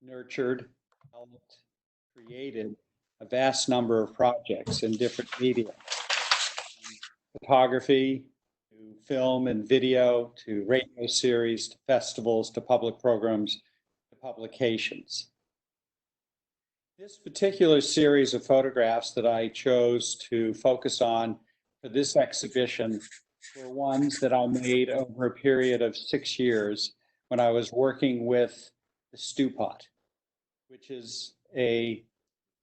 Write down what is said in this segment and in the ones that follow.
nurtured, developed, created a vast number of projects in different media, from photography to film and video to radio series to festivals to public programs to publications. This particular series of photographs that I chose to focus on for this exhibition were ones that I made over a period of 6 years when I was working with the Stewpot, which is a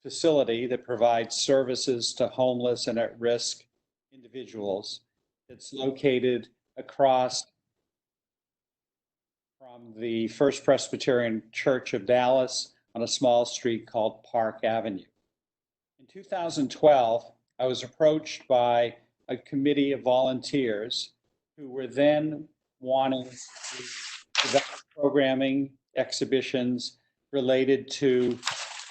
facility that provides services to homeless and at-risk individuals. It's located across from the First Presbyterian Church of Dallas on a small street called Park Avenue. In 2012, I was approached by a committee of volunteers who were then wanting to develop programming exhibitions related to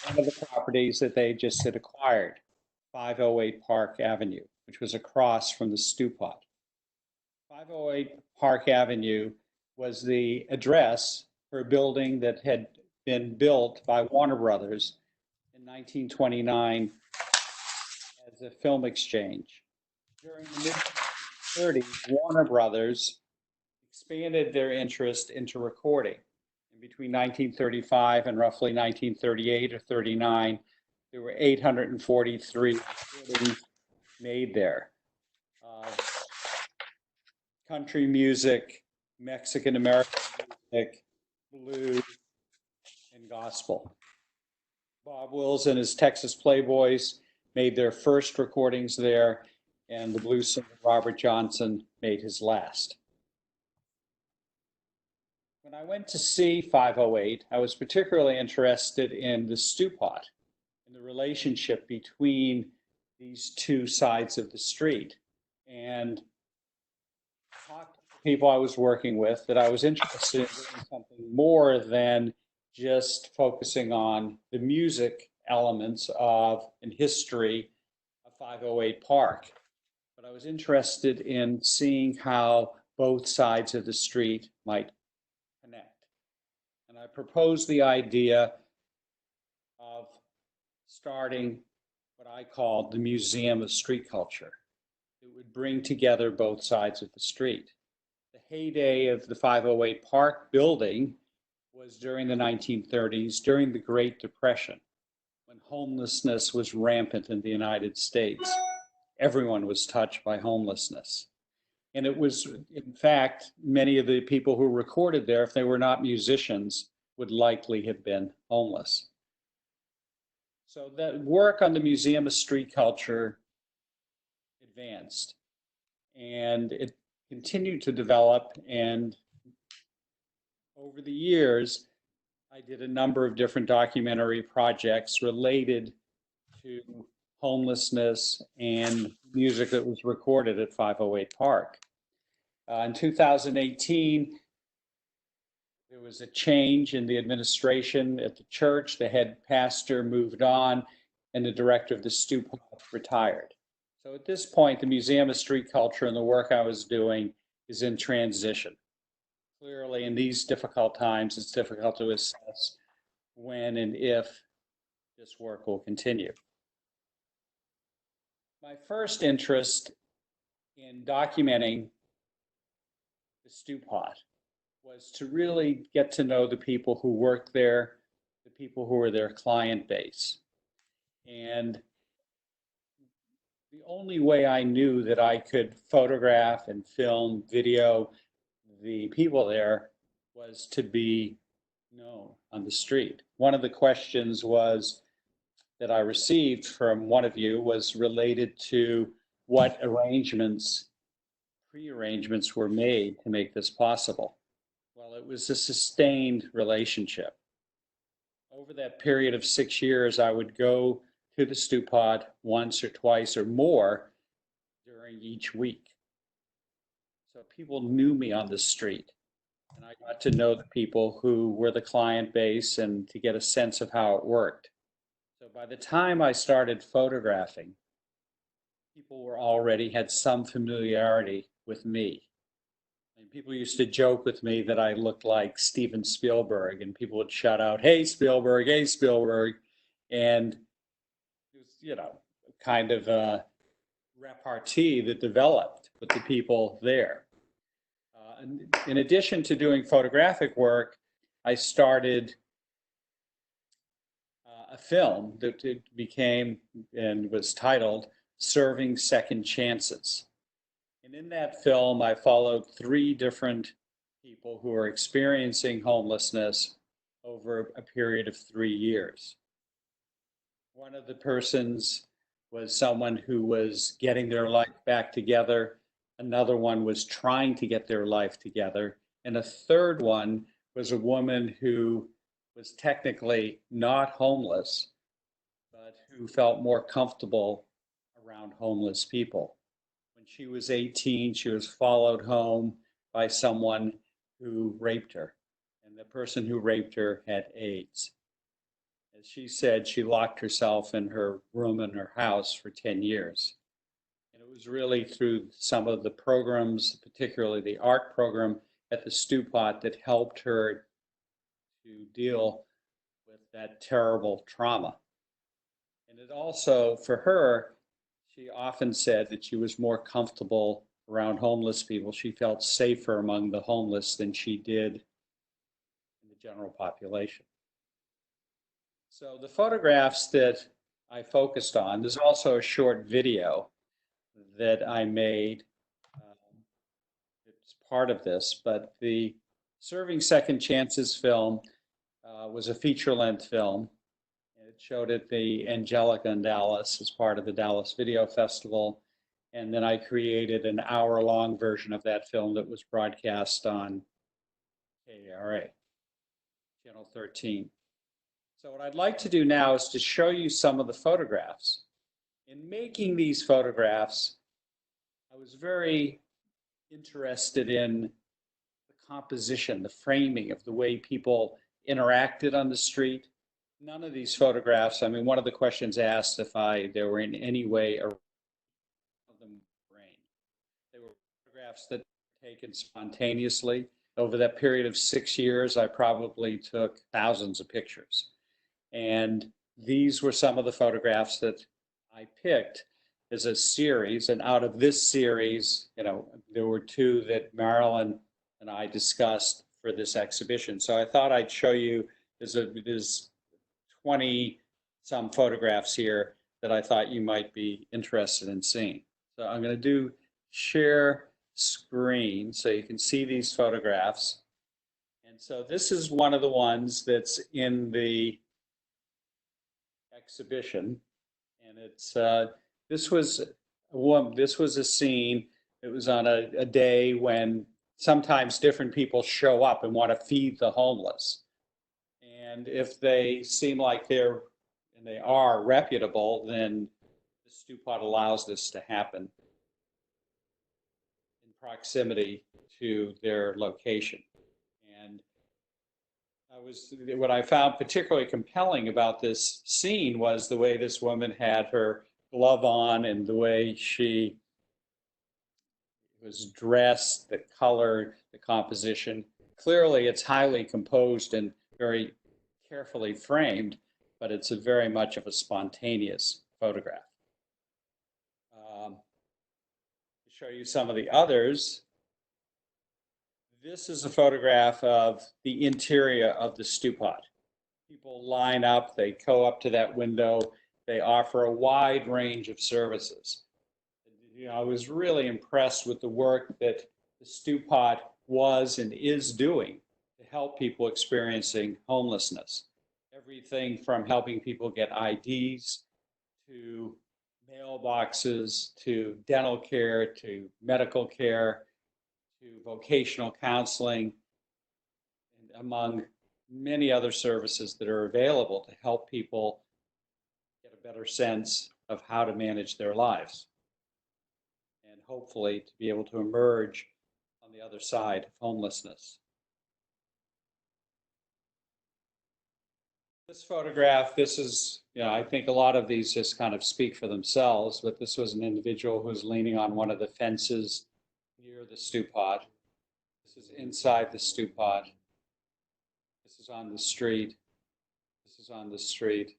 one of the properties that they just had acquired, 508 Park Avenue, which was across from the Stewpot. 508 Park Avenue was the address for a building that had been built by Warner Brothers in 1929 as a film exchange. During the mid-30s, Warner Brothers expanded their interest into recording. And between 1935 and roughly 1938 or 39, there were 843 recordings made there. Country music, Mexican American music, blues, and gospel. Bob Wills and his Texas Playboys made their first recordings there, and the blues singer Robert Johnson made his last. When I went to see 508, I was particularly interested in the Stewpot and the relationship between these two sides of the street, and talked to the people I was working with that I was interested in doing something more than just focusing on the music elements of and history of 508 Park. But I was interested in seeing how both sides of the street might connect. And I proposed the idea of starting what I called the Museum of Street Culture. It would bring together both sides of the street. The heyday of the 508 Park building was during the 1930s, during the Great Depression, when homelessness was rampant in the United States. Everyone was touched by homelessness. And it was, in fact, many of the people who recorded there, if they were not musicians, would likely have been homeless. So that work on the Museum of Street Culture advanced, and it continued to develop. And over the years, I did a number of different documentary projects related to homelessness and music that was recorded at 508 Park. In 2018, there was a change in the administration at the church. The head pastor moved on, and the director of the Stewpot retired. So at this point, the Museum of Street Culture and the work I was doing is in transition. Clearly, in these difficult times, it's difficult to assess when and if this work will continue. My first interest in documenting the Stewpot was to really get to know the people who worked there, the people who were their client base. And the only way I knew that I could photograph and film, video the people there was to be known on the street. One of the questions that I received from one of you was related to what pre-arrangements were made to make this possible. Well, it was a sustained relationship. Over that period of 6 years, I would go to the Stewpot once or twice or more during each week. So people knew me on the street, and I got to know the people who were the client base and to get a sense of how it worked. So by the time I started photographing, people already had some familiarity with me. And people used to joke with me that I looked like Steven Spielberg, and people would shout out, "Hey Spielberg, hey Spielberg," and it was, kind of a repartee that developed with the people there. In addition to doing photographic work, I started a film that it became and was titled Serving Second Chances. And in that film, I followed three different people who were experiencing homelessness over a period of 3 years. One of the persons was someone who was getting their life back together. Another one was trying to get their life together. And a third one was a woman who was technically not homeless, but who felt more comfortable around homeless people. When she was 18, she was followed home by someone who raped her. And the person who raped her had AIDS. As she said, she locked herself in her room in her house for 10 years. And it was really through some of the programs, particularly the art program at the Stew Pot, that helped her to deal with that terrible trauma. And it also, for her, she often said that she was more comfortable around homeless people. She felt safer among the homeless than she did in the general population. So the photographs that I focused on, there's also a short video that I made. It's part of this, but the Serving Second Chances film was a feature-length film. It showed at the Angelica in Dallas as part of the Dallas Video Festival. And then I created an hour-long version of that film that was broadcast on KARA, Channel 13. So what I'd like to do now is to show you some of the photographs. In making these photographs, I was very interested in the composition, the framing of the way people interacted on the street. None of these photographs, I mean, one of the questions asked if they were in any way around them brain. They were photographs that were taken spontaneously. Over that period of 6 years, I probably took thousands of pictures. And these were some of the photographs that I picked as a series. And out of this series, there were two that Marilyn and I discussed for this exhibition. So I thought I'd show you, there's 20 some photographs here that I thought you might be interested in seeing. So I'm going to do share screen so you can see these photographs. And so this is one of the ones that's in the exhibition, and it's this was a scene. It was on a day when sometimes different people show up and want to feed the homeless, and if they seem like they are reputable, then the Stew Pot allows this to happen in proximity to their location. And what I found particularly compelling about this scene was the way this woman had her glove on and the way she was dressed, the color, the composition. Clearly, it's highly composed and very carefully framed, but it's very much of a spontaneous photograph. To show you some of the others, this is a photograph of the interior of the Stew Pot. People line up, they go up to that window, they offer a wide range of services. I was really impressed with the work that the Stew Pot was and is doing to help people experiencing homelessness. Everything from helping people get IDs to mailboxes to dental care to medical care to vocational counseling, and among many other services that are available to help people get a better sense of how to manage their lives and hopefully to be able to emerge on the other side of homelessness. This photograph, this is, I think a lot of these just kind of speak for themselves, but this was an individual who was leaning on one of the fences near the Stew Pot. is inside the stew pot. This is on the street. This is on the street.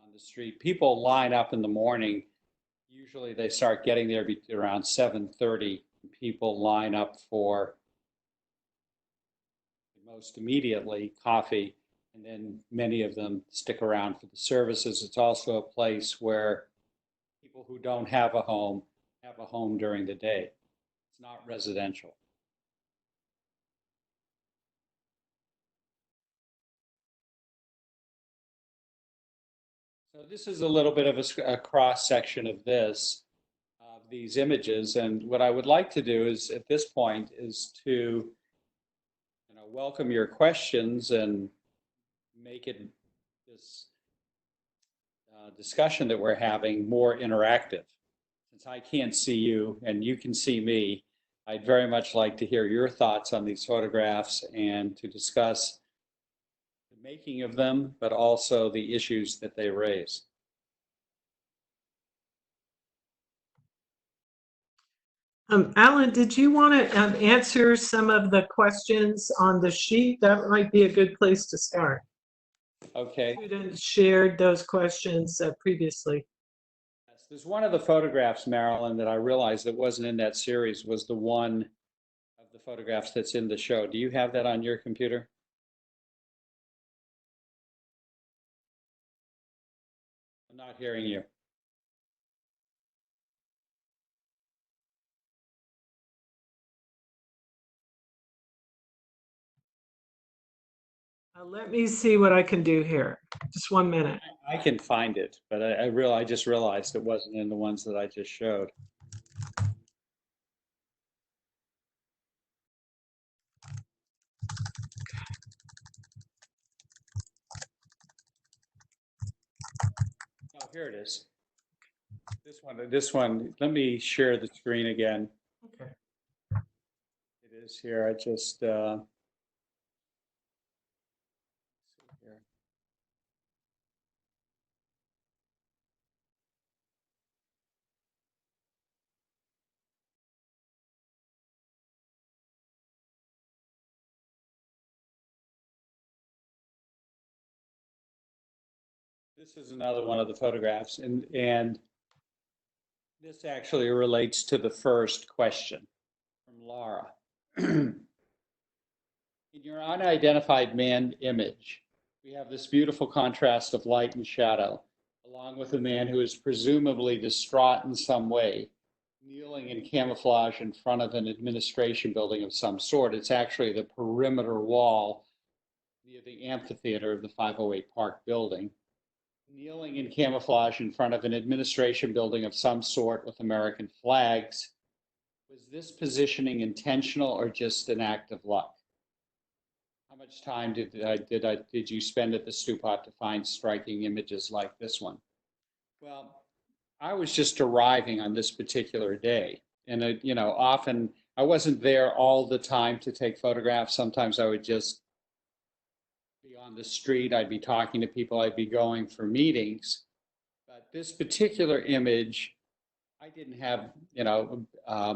On the street. People line up in the morning. Usually they start getting there around 7:30. People line up for most immediately coffee, and then many of them stick around for the services. It's also a place where people who don't have a home during the day. It's not residential. So this is a little bit of a cross section of these images. And what I would like to do is at this point is to welcome your questions and make it this discussion that we're having more interactive. Since I can't see you and you can see me, I'd very much like to hear your thoughts on these photographs and to discuss the making of them, but also the issues that they raise. Alan, did you want to answer some of the questions on the sheet? That might be a good place to start. Okay. Students shared those questions previously. Yes, there's one of the photographs, Marilyn, that I realized that wasn't in that series was the one of the photographs that's in the show. Do you have that on your computer? I'm not hearing you. Let me see what I can do here. Just 1 minute. I can find it, but I just realized it wasn't in the ones that I just showed. Oh, here it is. This one. Let me share the screen again. Okay. It is here. I just here. This is another one of the photographs, and this actually relates to the first question from Laura. In your unidentified man image, we have this beautiful contrast of light and shadow, along with a man who is presumably distraught in some way, kneeling in camouflage in front of an administration building of some sort. It's actually the perimeter wall near the amphitheater of the 508 Park building. Kneeling in camouflage in front of an administration building of some sort with American flags. Was this positioning intentional or just an act of luck? How much time did you spend at the stew pot to find striking images like this one? Well, I was just arriving on this particular day, and often I wasn't there all the time to take photographs. Sometimes I would just be on the street, I'd be talking to people, I'd be going for meetings. But this particular image, I didn't have,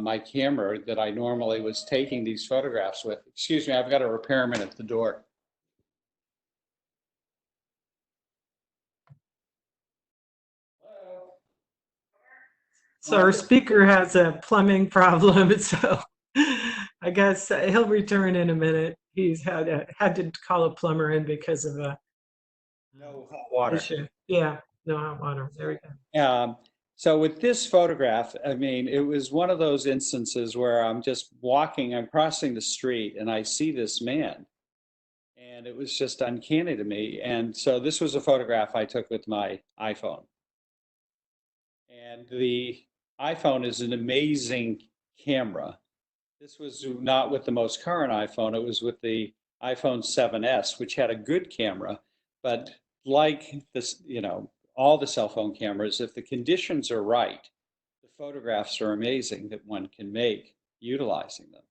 my camera that I normally was taking these photographs with. Excuse me, I've got a repairman at the door. Hello? So our speaker has a plumbing problem, so I guess he'll return in a minute. He's had to call a plumber in because of a no hot water issue. Yeah, no hot water. There we go. So with this photograph, I mean, it was one of those instances where I'm just walking, I'm crossing the street, and I see this man, and it was just uncanny to me. And so this was a photograph I took with my iPhone. And the iPhone is an amazing camera. This was not with the most current iPhone, it was with the iPhone 7S, which had a good camera, but like this, all the cell phone cameras, if the conditions are right, the photographs are amazing that one can make utilizing them.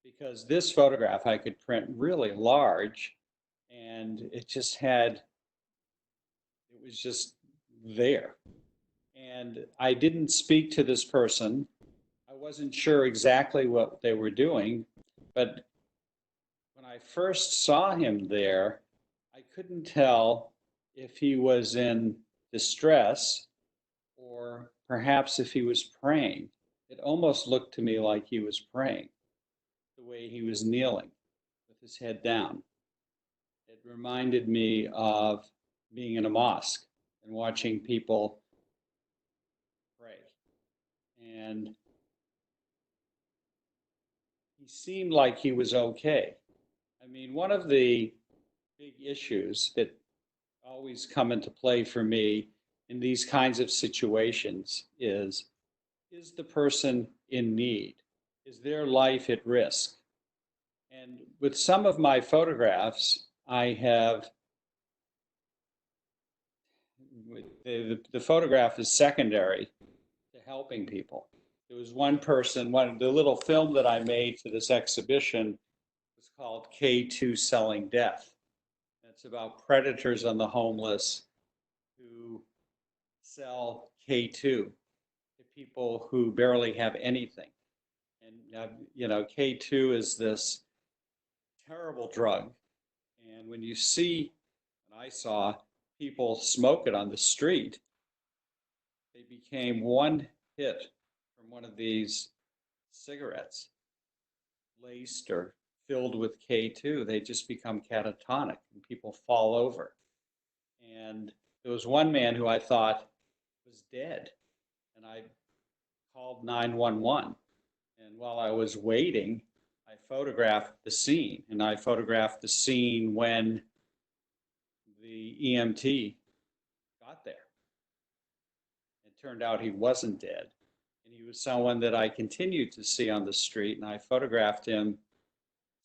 Because this photograph I could print really large, and it was just there. And I didn't speak to this person. I wasn't sure exactly what they were doing, but when I first saw him there, I couldn't tell if he was in distress or perhaps if he was praying. It almost looked to me like he was praying, the way he was kneeling with his head down. It reminded me of being in a mosque and watching people pray. And he seemed like he was okay. I mean, one of the big issues that always come into play for me in these kinds of situations is the person in need? Is their life at risk? And with some of my photographs, I have the photograph is secondary to helping people. There was one person, the little film that I made for this exhibition was called K2 Selling Death. It's about predators on the homeless who sell K2 to people who barely have anything. And, K2 is this terrible drug. And when you see, and I saw people smoke it on the street, they became one hit from one of these cigarettes, laced or filled with K2. They just become catatonic and people fall over. And there was one man who I thought was dead. And I called 911. And while I was waiting, I photographed the scene. And I photographed the scene when the EMT got there. It turned out he wasn't dead. And he was someone that I continued to see on the street. And I photographed him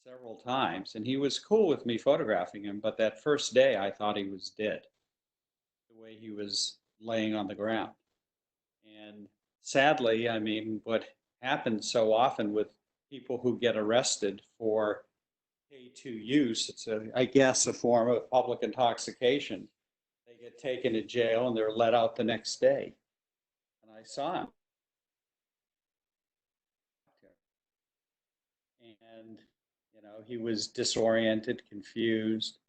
several times. And he was cool with me photographing him. But that first day, I thought he was dead, the way he was laying on the ground. And sadly, I mean, what happens so often with people who get arrested for K2 use, it's I guess, a form of public intoxication. They get taken to jail and they're let out the next day. And I saw him. And, he was disoriented, confused.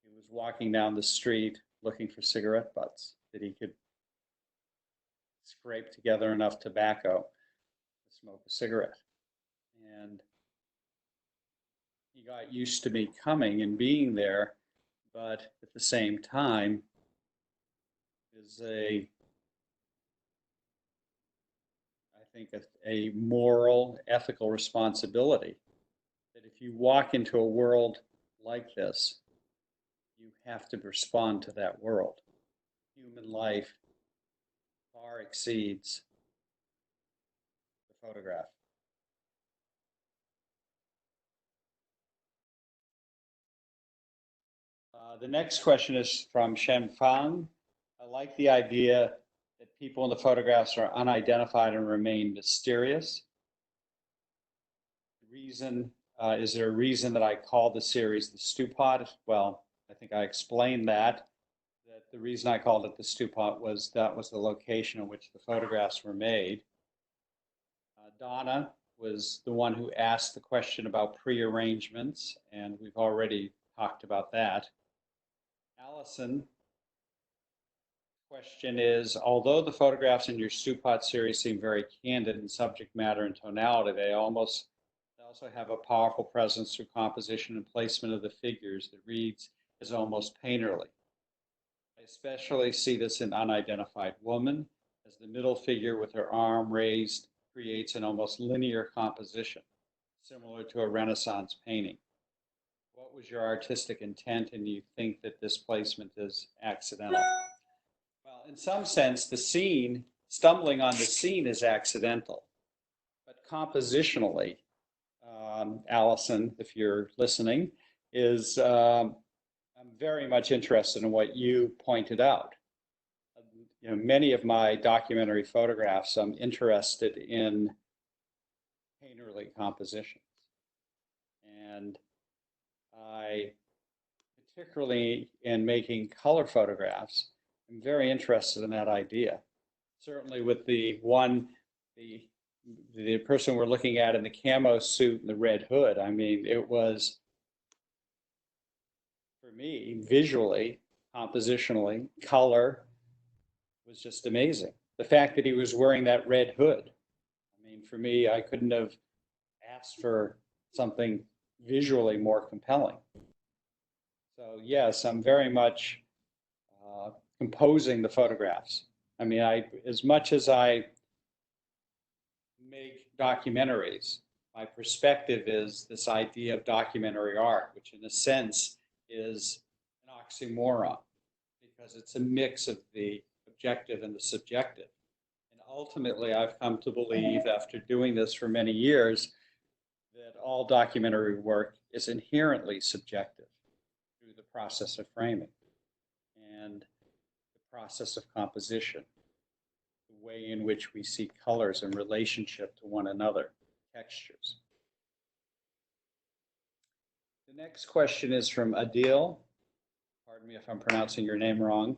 He was walking down the street looking for cigarette butts that he could scrape together enough tobacco to smoke a cigarette. And he got used to me coming and being there, but at the same time, is I think, a moral, ethical responsibility that if you walk into a world like this, you have to respond to that world. Human life far exceeds the photograph. The next question is from Shen Fang. I like the idea that people in the photographs are unidentified and remain mysterious. Is there a reason that I called the series the Stew Pot? Well, I think I explained that the reason I called it the Stew Pot was that was the location in which the photographs were made. Donna was the one who asked the question about pre-arrangements, and we've already talked about that. Allison, question is, although the photographs in your Stew Pot series seem very candid in subject matter and tonality, they also have a powerful presence through composition and placement of the figures that reads as almost painterly. I especially see this in Unidentified Woman, as the middle figure with her arm raised creates an almost linear composition, similar to a Renaissance painting. What was your artistic intent, and do you think that this placement is accidental? Well, in some sense, stumbling on the scene is accidental, but compositionally, Allison, if you're listening, I'm very much interested in what you pointed out. Many of my documentary photographs, I'm interested in painterly compositions. And I, particularly in making color photographs, I'm very interested in that idea. Certainly with the the person we're looking at in the camo suit and the red hood, I mean, it was, for me, visually, compositionally, color was just amazing. The fact that he was wearing that red hood, I mean, for me, I couldn't have asked for something visually more compelling. So yes, I'm very much composing the photographs. I mean, as much as I make documentaries, my perspective is this idea of documentary art, which in a sense is an oxymoron because it's a mix of the objective and the subjective. And ultimately, I've come to believe after doing this for many years that all documentary work is inherently subjective through the process of framing and the process of composition, the way in which we see colors in relationship to one another, textures. The next question is from Adil. Pardon me if I'm pronouncing your name wrong.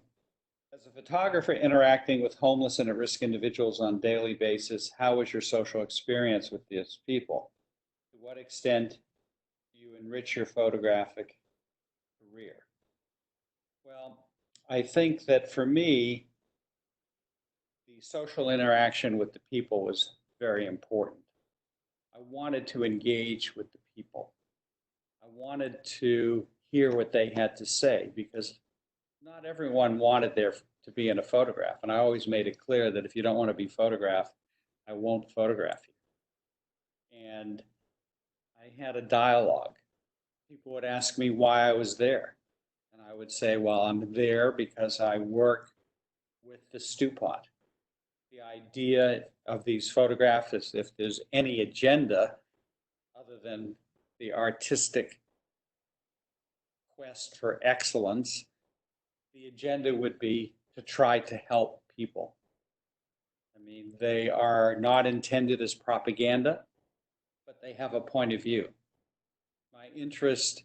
As a photographer interacting with homeless and at-risk individuals on a daily basis, how was your social experience with these people? To what extent do you enrich your photographic career? Well, I think that for me, the social interaction with the people was very important. I wanted to engage with the people. I wanted to hear what they had to say because not everyone wanted there to be in a photograph. And I always made it clear that if you don't want to be photographed, I won't photograph you. And I had a dialogue. People would ask me why I was there. And I would say, well, I'm there because I work with the stew pot. The idea of these photographs is if there's any agenda other than the artistic quest for excellence, the agenda would be to try to help people. I mean, they are not intended as propaganda, but they have a point of view. My interest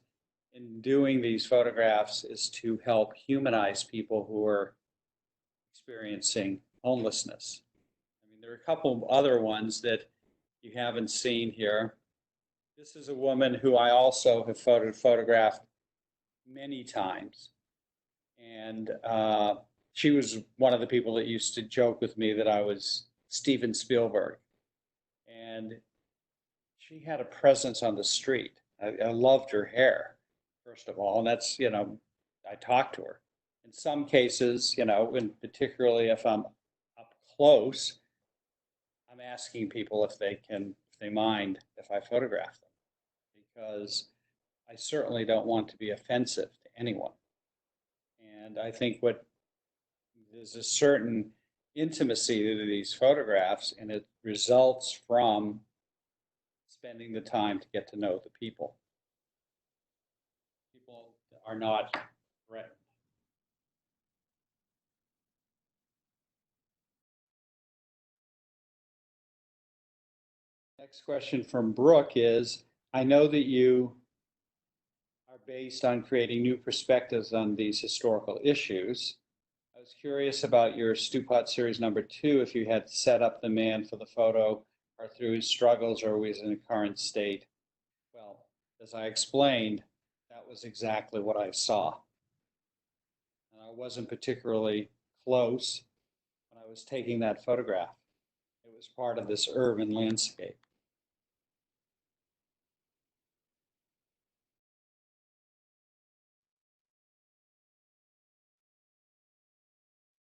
in doing these photographs is to help humanize people who are experiencing homelessness. I mean, there are a couple of other ones that you haven't seen here. This is a woman who I also have photographed many times. And she was one of the people that used to joke with me that I was Steven Spielberg. And she had a presence on the street. I loved her hair, first of all. And that's, I talked to her. In some cases, and particularly if I'm up close, I'm asking people if they mind if I photograph them. Because I certainly don't want to be offensive to anyone. And I think there's a certain intimacy to these photographs, and it results from spending the time to get to know the people. People are not threatened. Next question from Brooke is, I know that you are based on creating new perspectives on these historical issues. I was curious about your Stewpot series #2, if you had set up the man for the photo or through his struggles or was in a current state. Well, as I explained, that was exactly what I saw. And I wasn't particularly close when I was taking that photograph. It was part of this urban landscape.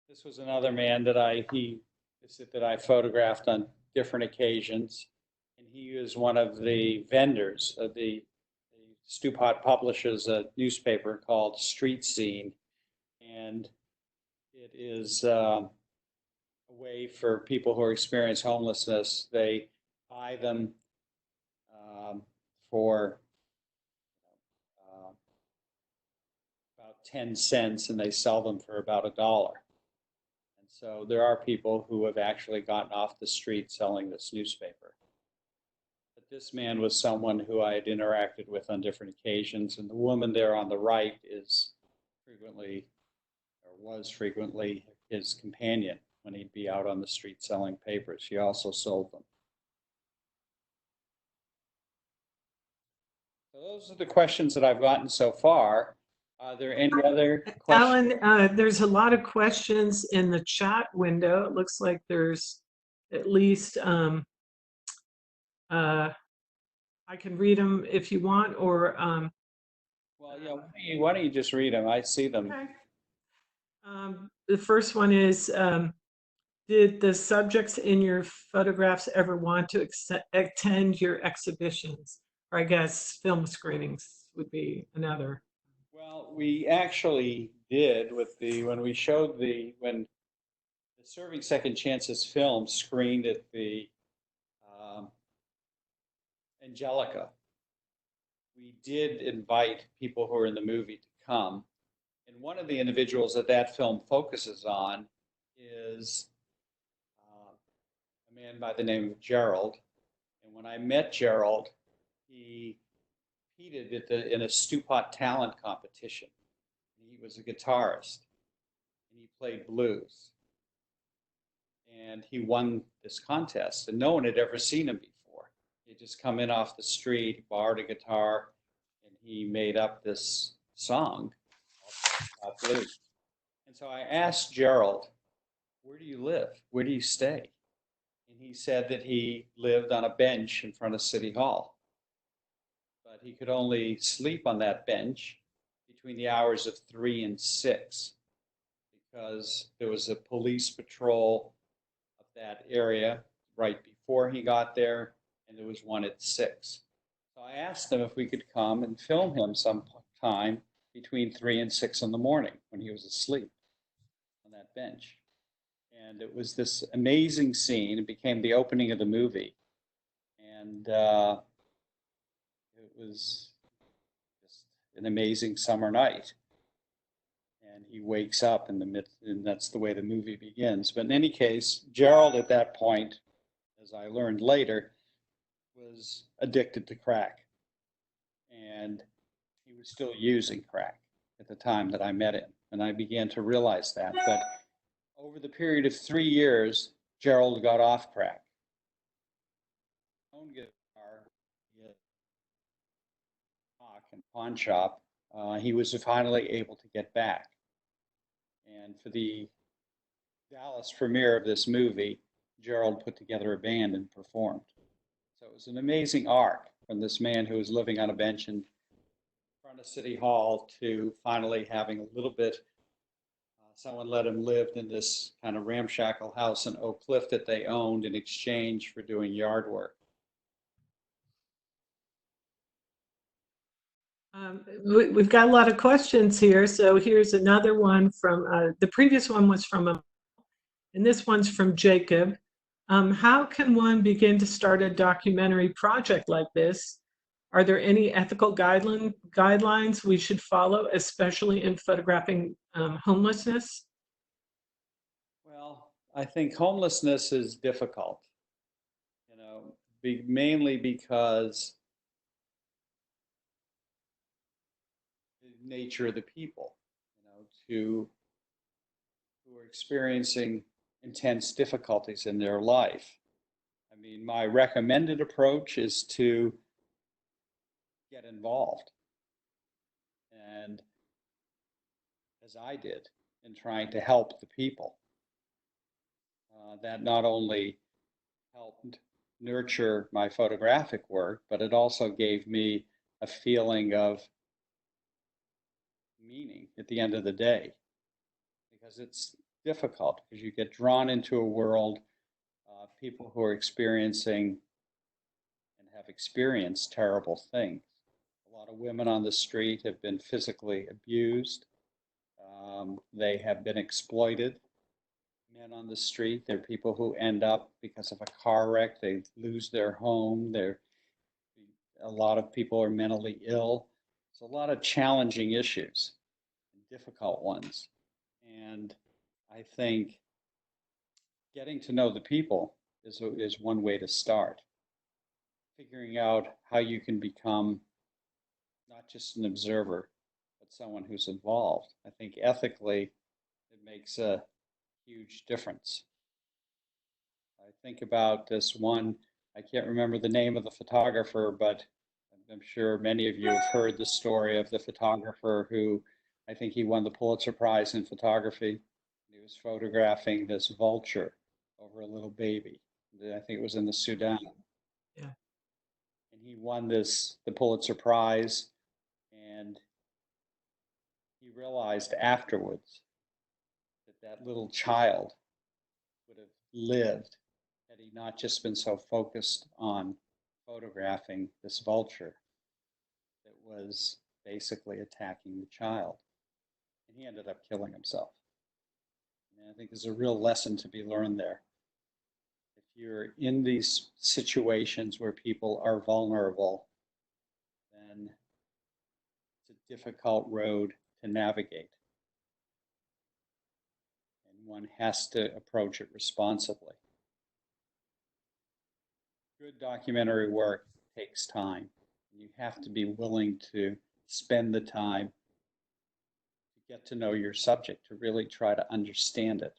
This was another man that I photographed on different occasions, and he was one of the vendors of the Stewpot publishes a newspaper called Street Scene, and it is a way for people who experience homelessness. They buy them for about 10 cents, and they sell them for about $1. So there are people who have actually gotten off the street selling this newspaper. But this man was someone who I had interacted with on different occasions, and the woman there on the right is frequently, or was frequently, his companion when he'd be out on the street selling papers. She also sold them. So those are the questions that I've gotten so far. Are there any other questions? Alan, there's a lot of questions in the chat window. It looks like there's at least, I can read them if you want, or Well, yeah, why don't you just read them? I see them. okay. The first one is, did the subjects in your photographs ever want to attend your exhibitions? Or I guess film screenings would be another. Well, we actually did when we showed when the Serving Second Chances film screened at the um, Angelica. We did invite people who are in the movie to come. And one of the individuals that film focuses on is a man by the name of Gerald. And when I met Gerald, he competed in a stew pot talent competition. He was a guitarist and he played blues. And he won this contest, and no one had ever seen him before. He'd just come in off the street, borrowed a guitar, and he made up this song about blues. And so I asked Gerald, where do you live? Where do you stay? And he said that he lived on a bench in front of City Hall. But he could only sleep on that bench between the hours of 3 and 6 because there was a police patrol of that area right before he got there, and there was one at 6. So I asked him if we could come and film him sometime between 3 and 6 in the morning when he was asleep on that bench. And it was this amazing scene. It became the opening of the movie. And it was just an amazing summer night. And he wakes up in the midst, and that's the way the movie begins. But in any case, Gerald at that point, as I learned later, was addicted to crack. And he was still using crack at the time that I met him. And I began to realize that. But over the period of 3 years, Gerald got off crack. Own guitar, and pawn shop, he was finally able to get back. And for the Dallas premiere of this movie, Gerald put together a band and performed. So it was an amazing arc from this man who was living on a bench in front of City Hall to finally having a little bit. Someone let him live in this kind of ramshackle house in Oak Cliff that they owned in exchange for doing yard work. We've got a lot of questions here. So here's another one from, the previous one was from, and this one's from Jacob. How can one begin to start a documentary project like this? Are there any ethical guidelines we should follow, especially in photographing homelessness? Well, I think homelessness is difficult, mainly because the nature of the people, who are experiencing intense difficulties in their life. I mean, my recommended approach is to get involved. And as I did in trying to help the people, that not only helped nurture my photographic work, but it also gave me a feeling of meaning at the end of the day, because it's difficult because you get drawn into a world of people who are experiencing and have experienced terrible things. A lot of women on the street have been physically abused. They have been exploited. Men on the street, they're people who end up because of a car wreck, they lose their home. A lot of people are mentally ill. It's a lot of challenging issues, difficult ones. And I think getting to know the people is one way to start. Figuring out how you can become not just an observer, but someone who's involved. I think ethically, it makes a huge difference. I think about this one, I can't remember the name of the photographer, but I'm sure many of you have heard the story of the photographer who, I think he won the Pulitzer Prize in photography. He was photographing this vulture over a little baby. I think it was in the Sudan. Yeah. And he won the Pulitzer Prize, and he realized afterwards that that little child would have lived had he not just been so focused on photographing this vulture that was basically attacking the child. And he ended up killing himself. And I think there's a real lesson to be learned there. If you're in these situations where people are vulnerable, then it's a difficult road to navigate. And one has to approach it responsibly. Good documentary work takes time. You have to be willing to spend the time to get to know your subject, to really try to understand it,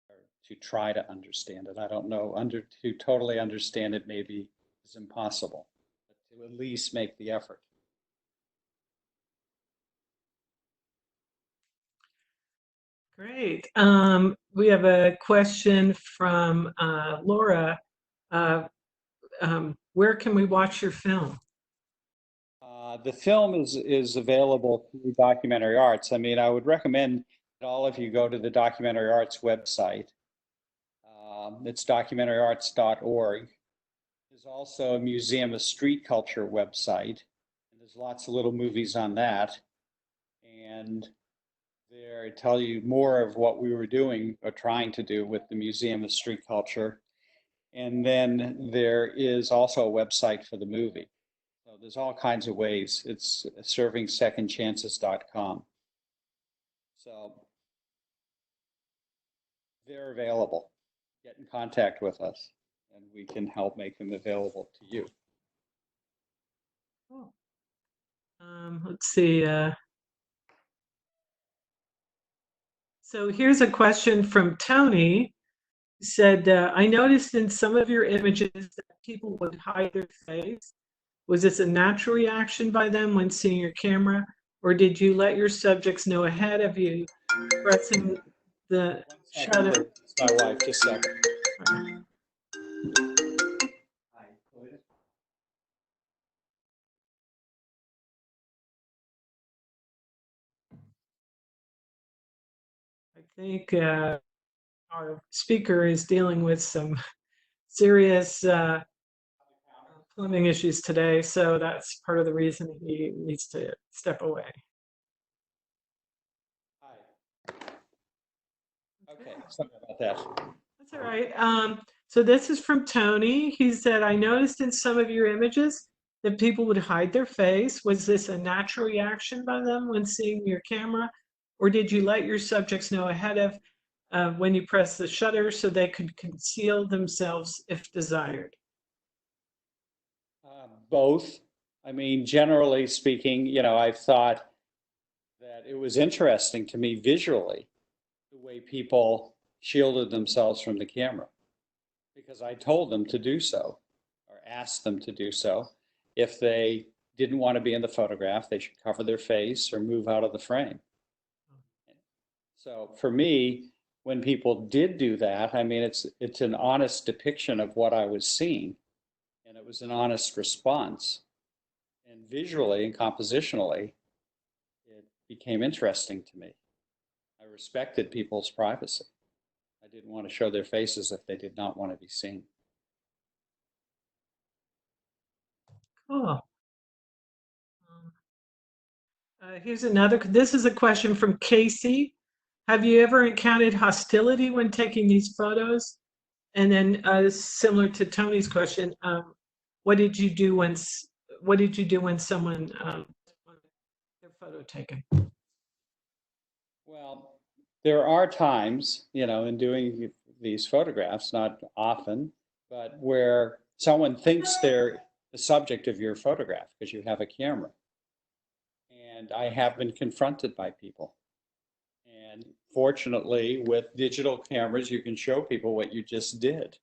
or to try to understand it. I don't know, to totally understand it maybe is impossible, but to at least make the effort. Great. We have a question from Laura. Where can we watch your film? The film is available through Documentary Arts. I mean, I would recommend that all of you go to the Documentary Arts website. It's documentaryarts.org. There's also a Museum of Street Culture website, and there's lots of little movies on that. And there I tell you more of what we were doing or trying to do with the Museum of Street Culture. And then there is also a website for the movie. So there's all kinds of ways. It's servingsecondchances.com. So they're available. Get in contact with us and we can help make them available to you. Oh. Let's see. So here's a question from Tony. He said, I noticed in some of your images that people would hide their face. Was this a natural reaction by them when seeing your camera, or did you let your subjects know ahead of you pressing the shutter? It's my wife, just a second. I think our speaker is dealing with some serious plumbing issues today, so that's part of the reason he needs to step away. Hi. Okay, sorry about that. That's all right. So this is from Tony. He said, I noticed in some of your images that people would hide their face. Was this a natural reaction by them when seeing your camera? Or did you let your subjects know ahead of when you press the shutter so they could conceal themselves if desired? Both. I mean, generally speaking, you know, I've thought that it was interesting to me visually the way people shielded themselves from the camera because I told them to do so or asked them to do so. If they didn't want to be in the photograph, they should cover their face or move out of the frame. So for me, when people did do that, I mean, it's an honest depiction of what I was seeing, and it was an honest response. And visually and compositionally, it became interesting to me. I respected people's privacy. I didn't want to show their faces if they did not want to be seen. Cool. Here's another. This is a question from Casey. Have you ever encountered hostility when taking these photos? And then similar to Tony's question, what did you do when someone their photo taken? Well, there are times, you know, in doing these photographs, not often, but where someone thinks they're the subject of your photograph because you have a camera. And I have been confronted by people. And fortunately, with digital cameras, you can show people what you just did.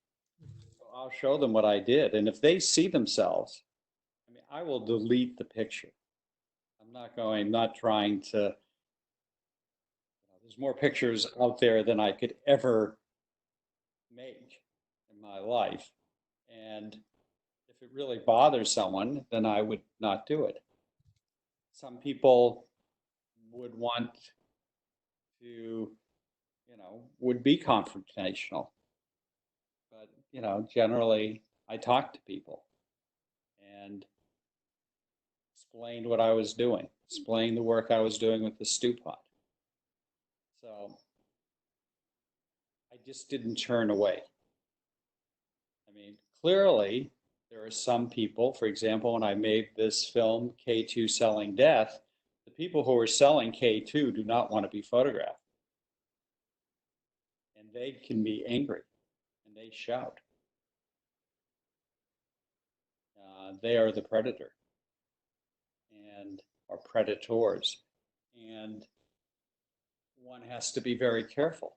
So I'll show them what I did. And if they see themselves, I mean, I will delete the picture. I'm not trying to, there's more pictures out there than I could ever make in my life. And if it really bothers someone, then I would not do it. Some people would want to, would be confrontational. But, generally I talked to people and explained what I was doing, explained the work I was doing with the stew pot. So I just didn't turn away. I mean, clearly there are some people, for example, when I made this film, K2 Selling Death, the people who are selling K2 do not want to be photographed. And they can be angry and they shout. They are the predator and are predators. And one has to be very careful.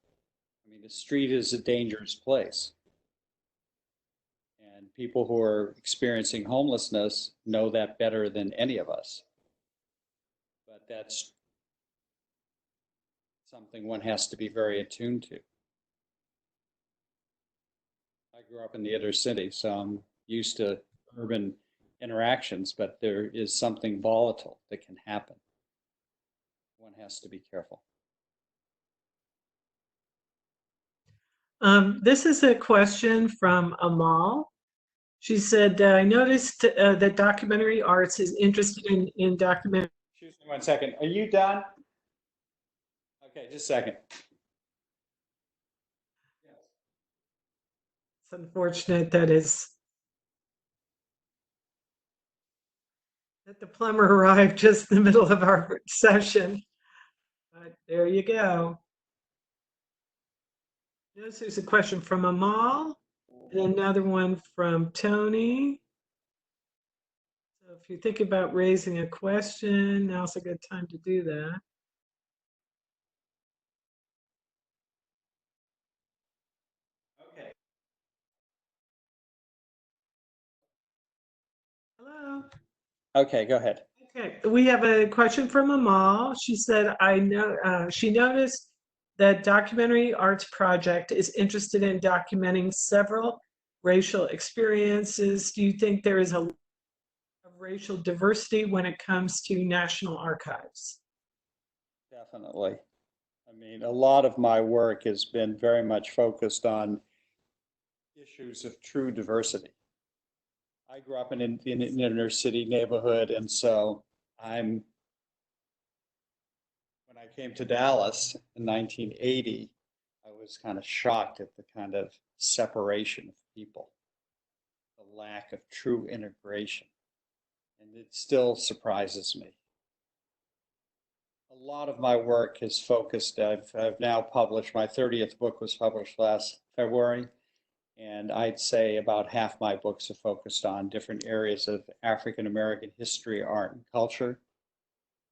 I mean, the street is a dangerous place. And people who are experiencing homelessness know that better than any of us. But that's something one has to be very attuned to. I grew up in the inner city, so I'm used to urban interactions, but there is something volatile that can happen. One has to be careful. This is a question from Amal. She said, I noticed that documentary arts is interested in documentary. Excuse me 1 second. Are you done? Okay, just a second. It's unfortunate that the plumber arrived just in the middle of our session. But there you go. Notice there's a question from Amal and another one from Tony. So if you think about raising a question, now's a good time to do that. Okay. Hello. Okay, go ahead. Okay, we have a question from Amal. She said, I know she noticed that Documentary Arts Project is interested in documenting several racial experiences. Do you think there is a racial diversity when it comes to National Archives? Definitely. I mean, a lot of my work has been very much focused on issues of true diversity. I grew up in an inner city neighborhood, and so when I came to Dallas in 1980, I was kind of shocked at the kind of separation of people, the lack of true integration, and it still surprises me. A lot of my work is focused, I've now published, my 30th book was published last February, and I'd say about half my books are focused on different areas of African American history, art, and culture.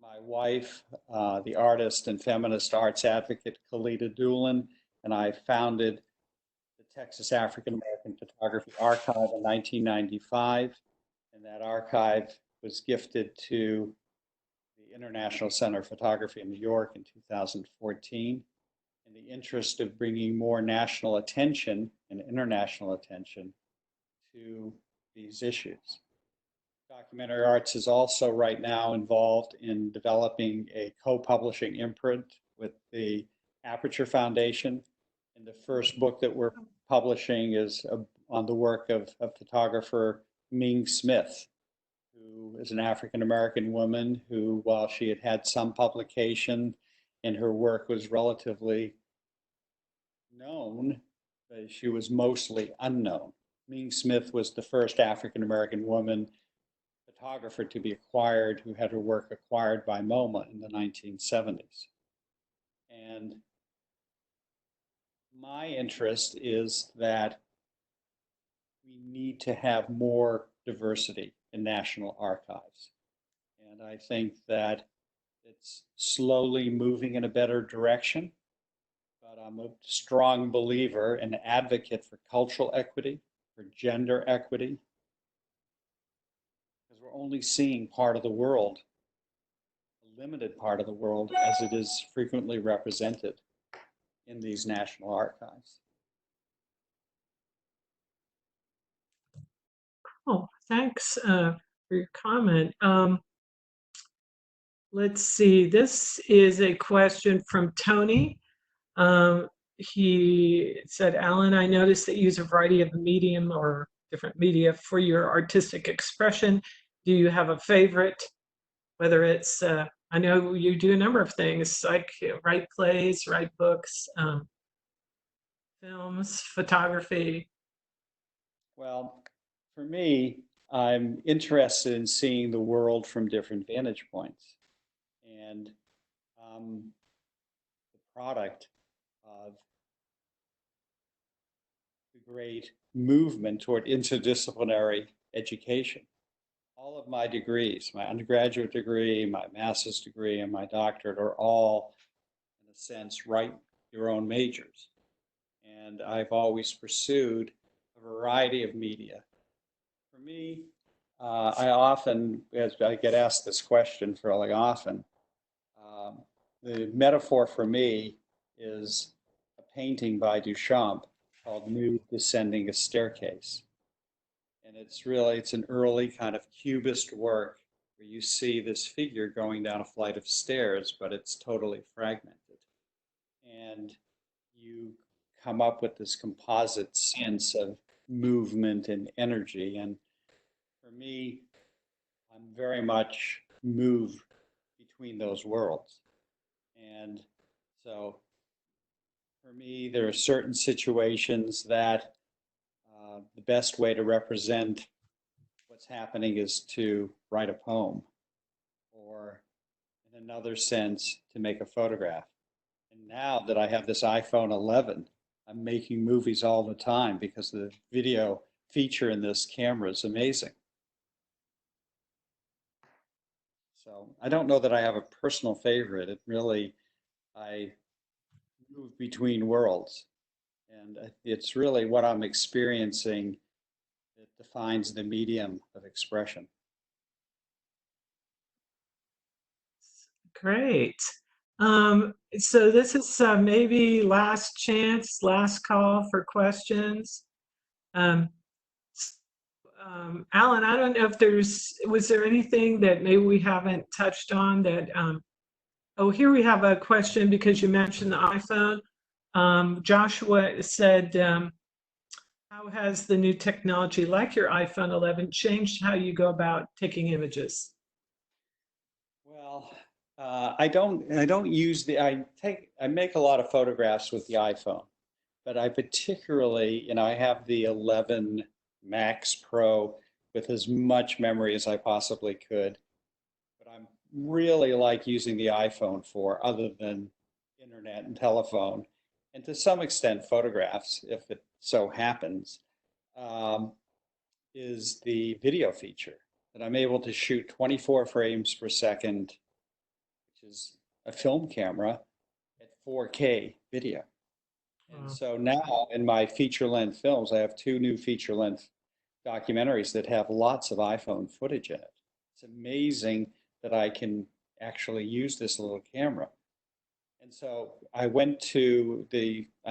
My wife, the artist and feminist arts advocate Khalida Doolin, and I founded the Texas African American Photography Archive in 1995, and that archive was gifted to the International Center of Photography in New York in 2014. In the interest of bringing more national attention and international attention to these issues. Documentary Arts is also right now involved in developing a co-publishing imprint with the Aperture Foundation. And the first book that we're publishing is on the work of photographer Ming Smith, who is an African-American woman who, while she had had some publication and her work was relatively known, she was mostly unknown. Ming Smith was the first African-American woman photographer to be acquired, who had her work acquired by MoMA in the 1970s. And my interest is that we need to have more diversity in national archives. And I think that it's slowly moving in a better direction, but I'm a strong believer and advocate for cultural equity, for gender equity, because we're only seeing part of the world, a limited part of the world, as it is frequently represented in these national archives. Oh, thanks for your comment. Let's see. This is a question from Tony. He said, Alan, I noticed that you use a variety of medium or different media for your artistic expression. Do you have a favorite? Whether it's, I know you do a number of things, like write plays, write books, films, photography. Well, for me, I'm interested in seeing the world from different vantage points. And the product of the great movement toward interdisciplinary education. All of my degrees, my undergraduate degree, my master's degree, and my doctorate are all, in a sense, write your own majors. And I've always pursued a variety of media. For me, I often, as I get asked this question fairly often, the metaphor for me is a painting by Duchamp called Nude Descending a Staircase. And it's an early kind of cubist work where you see this figure going down a flight of stairs, but it's totally fragmented. And you come up with this composite sense of movement and energy. And for me, I'm very much moved between those worlds. And so for me, there are certain situations that the best way to represent what's happening is to write a poem, or in another sense, to make a photograph. And now that I have this iPhone 11, I'm making movies all the time because the video feature in this camera is amazing. So I don't know that I have a personal favorite. It really, I move between worlds. And it's really what I'm experiencing that defines the medium of expression. Great. So this is maybe last chance, last call for questions. Um, Alan, I don't know if was there anything that maybe we haven't touched on that, oh, here we have a question because you mentioned the iPhone. Joshua said, how has the new technology like your iPhone 11 changed how you go about taking images? Well, I don't use I make a lot of photographs with the iPhone, but I particularly, I have the 11 Max Pro with as much memory as I possibly could. But I'm really like using the iPhone for other than internet and telephone, and to some extent photographs, if it so happens, um, is the video feature that I'm able to shoot 24 frames per second, which is a film camera, at 4K video. And so now in my feature length films, I have two new feature length documentaries that have lots of iPhone footage in it. It's amazing that I can actually use this little camera. And so I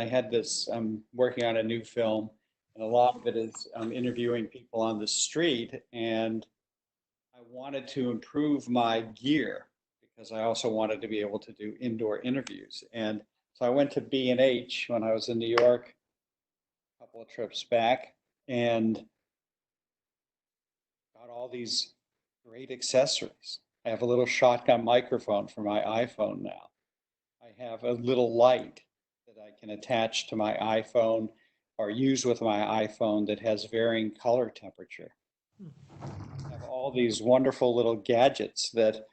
had this, I'm working on a new film, and a lot of it is interviewing people on the street. And I wanted to improve my gear because I also wanted to be able to do indoor interviews. And so I went to B&H when I was in New York a couple of trips back, and got all these great accessories. I have a little shotgun microphone for my iPhone now. I have a little light that I can attach to my iPhone or use with my iPhone that has varying color temperature. I have all these wonderful little gadgets that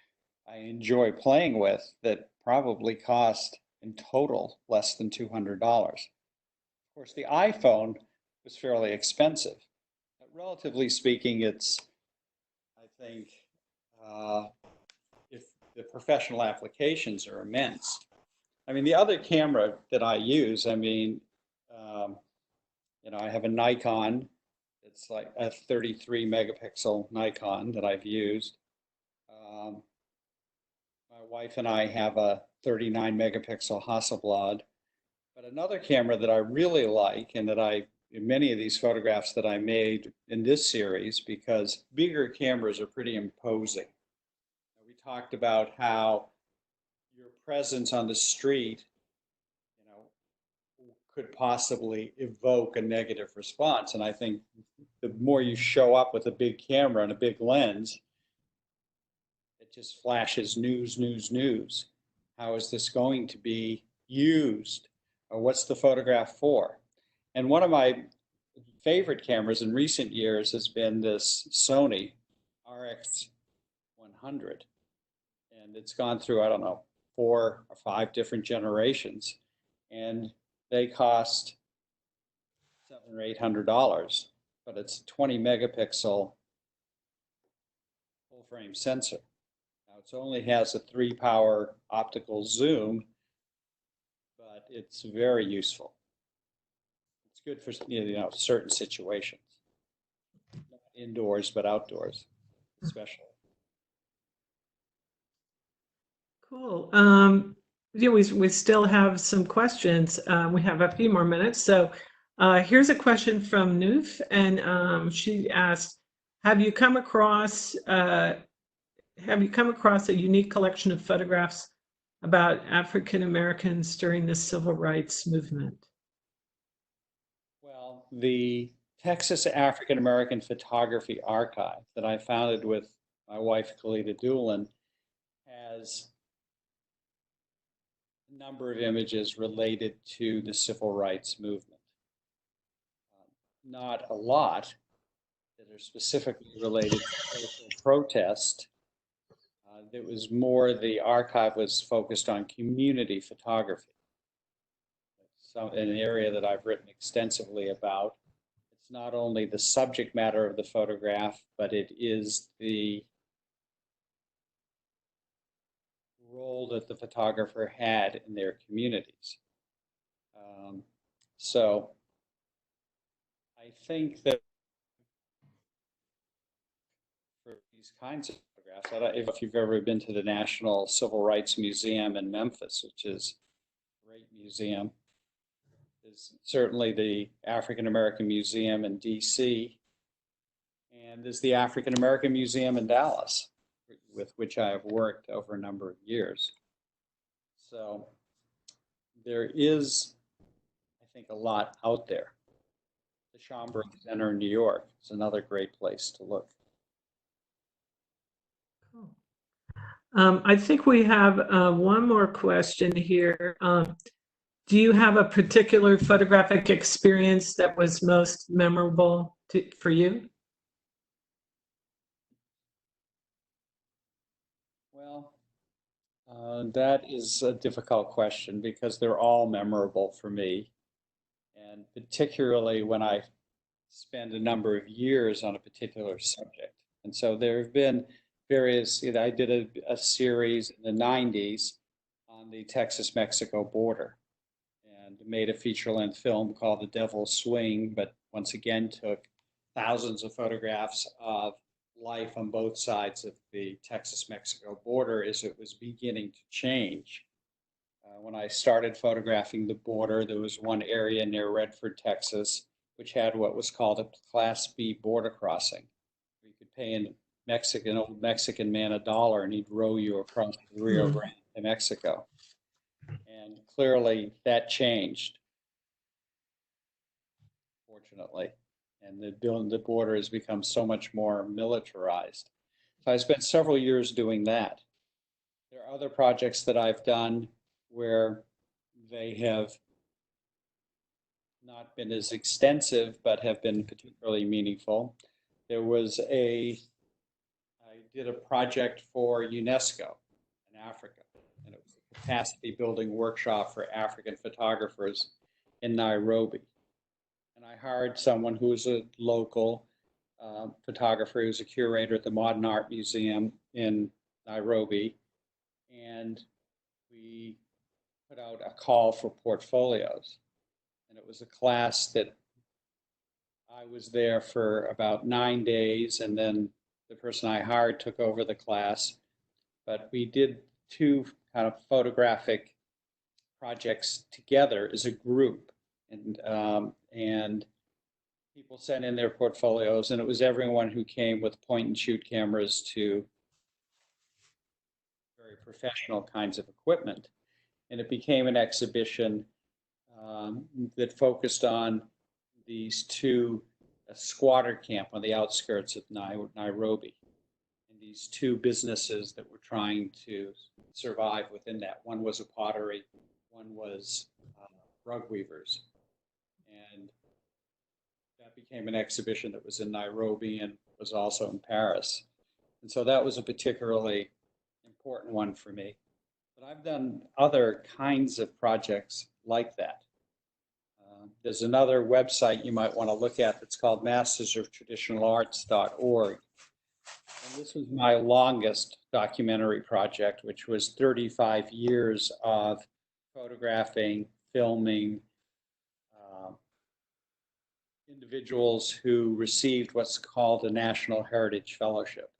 I enjoy playing with that probably cost in total less than $200. Of course, the iPhone was fairly expensive. But relatively speaking, it's, I think, if the professional applications are immense. I mean, the other camera that I use, I have a Nikon It's like a 33 megapixel Nikon that I've used. My wife and I have a 39 megapixel Hasselblad. But another camera that I really like, and that in many of these photographs that I made in this series, because bigger cameras are pretty imposing. We talked about how your presence on the street, could possibly evoke a negative response. And I think the more you show up with a big camera and a big lens, it just flashes news, news, news. How is this going to be used? Or what's the photograph for? And one of my favorite cameras in recent years has been this Sony RX100. And it's gone through, I don't know, 4 or 5 different generations. And they cost $700 or $800, but it's a 20 megapixel full frame sensor. Now it only has a 3-power optical zoom, but it's very useful. It's good for certain situations, not indoors but outdoors, especially. Cool. Yeah, we still have some questions. We have a few more minutes. So here's a question from Noof, and she asked, have you come across a unique collection of photographs about African Americans during the Civil Rights Movement? Well, the Texas African American Photography Archive that I founded with my wife, Kalita Doolin, has a number of images related to the Civil Rights Movement. Not a lot that are specifically related to social protest. It was more, the archive was focused on community photography. So an area that I've written extensively about. It's not only the subject matter of the photograph, but it is the role that the photographer had in their communities. So I think that for these kinds of photographs, I don't know if you've ever been to the National Civil Rights Museum in Memphis, which is a great museum. There's certainly the African American Museum in DC, and there's the African American Museum in Dallas, with which I have worked over a number of years. So there is, I think, a lot out there. The Schomburg Center in New York is another great place to look. Cool. I think we have one more question here. Do you have a particular photographic experience that was most memorable for you? Well, that is a difficult question because they're all memorable for me. And particularly when I spend a number of years on a particular subject. And so there have been various, I did a series in the 90s on the Texas-Mexico border and made a feature-length film called The Devil's Swing, but once again took thousands of photographs of life on both sides of the Texas-Mexico border as it was beginning to change. When I started photographing the border, there was one area near Redford, Texas, which had what was called a Class B border crossing. You could pay an old Mexican man $1 and he'd row you across the Rio Grande to Mexico. And clearly that changed, fortunately. And the border has become so much more militarized. So I spent several years doing that. There are other projects that I've done where they have not been as extensive, but have been particularly meaningful. I did a project for UNESCO in Africa, and it was a capacity building workshop for African photographers in Nairobi. And I hired someone who was a local photographer, who was a curator at the Modern Art Museum in Nairobi, and we put out a call for portfolios. And it was a class that I was there for about 9 days, and then the person I hired took over the class. But we did two kind of photographic projects together as a group, and people sent in their portfolios, and it was everyone who came with point and shoot cameras to very professional kinds of equipment. And it became an exhibition that focused on these two, a squatter camp on the outskirts of Nairobi, and these two businesses that were trying to survive within that. One was a pottery, one was rug weavers. And that became an exhibition that was in Nairobi and was also in Paris. And so that was a particularly important one for me. But I've done other kinds of projects like that. There's another website you might want to look at that's called mastersoftraditiinalarts.org. And this was my longest documentary project, which was 35 years of photographing, filming individuals who received what's called a National Heritage Fellowship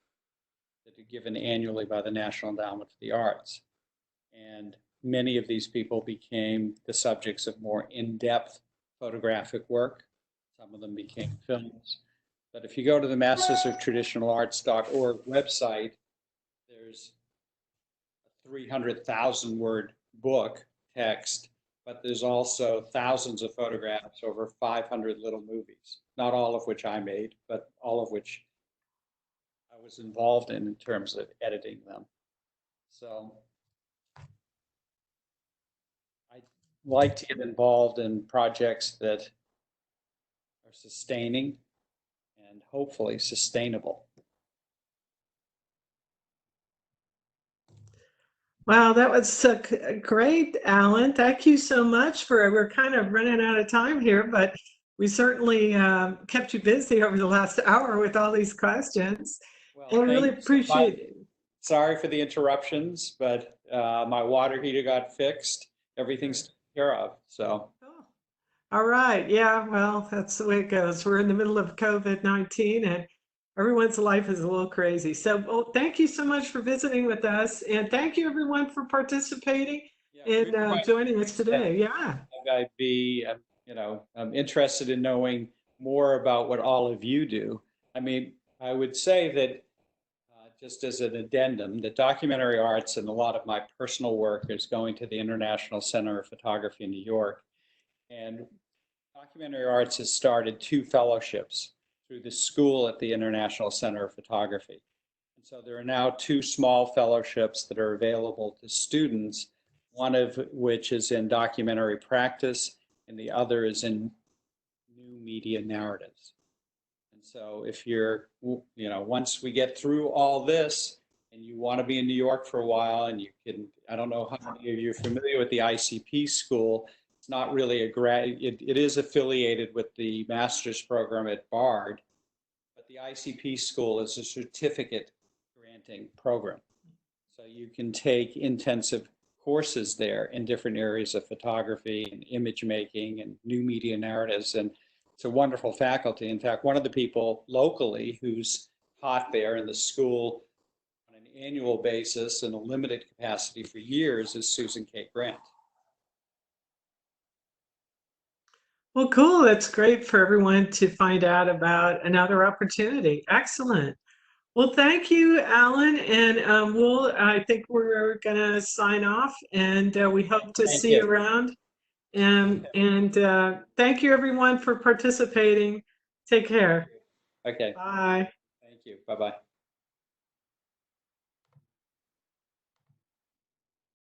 that are given annually by the National Endowment for the Arts. And many of these people became the subjects of more in-depth photographic work. Some of them became films. But if you go to the mastersoftraditiinalarts.org website, there's a 300,000 word book text, but there's also thousands of photographs, over 500 little movies, not all of which I made, but all of which I was involved in terms of editing them. So I like to get involved in projects that are sustaining and hopefully sustainable. Wow, that was great, Alan. Thank you so much we're kind of running out of time here, but we certainly kept you busy over the last hour with all these questions. Well, I really appreciate it. Sorry for the interruptions, but my water heater got fixed. Everything's taken care of, so. Oh, all right. Yeah, well, that's the way it goes. We're in the middle of COVID-19 and everyone's life is a little crazy. So, well, thank you so much for visiting with us. And thank you, everyone, for participating and joining us today. Yeah. I'd be, I'm interested in knowing more about what all of you do. I mean, I would say that just as an addendum, the documentary arts and a lot of my personal work is going to the International Center of Photography in New York. And documentary arts has started two fellowships through the school at the International Center of Photography. And so there are now two small fellowships that are available to students, one of which is in documentary practice and the other is in new media narratives. And so if you're, once we get through all this and you want to be in New York for a while and you can, I don't know how many of you are familiar with the ICP school. It's not really it is affiliated with the master's program at Bard, but the ICP school is a certificate granting program. So you can take intensive courses there in different areas of photography and image making and new media narratives. And it's a wonderful faculty. In fact, one of the people locally who's taught there in the school on an annual basis in a limited capacity for years is Susan K. Grant. Well, cool. That's great for everyone to find out about another opportunity. Excellent. Well, thank you, Alan. And I think we're going to sign off and we hope to see you around. And thank you, everyone, for participating. Take care. Okay. Bye. Thank you. Bye-bye.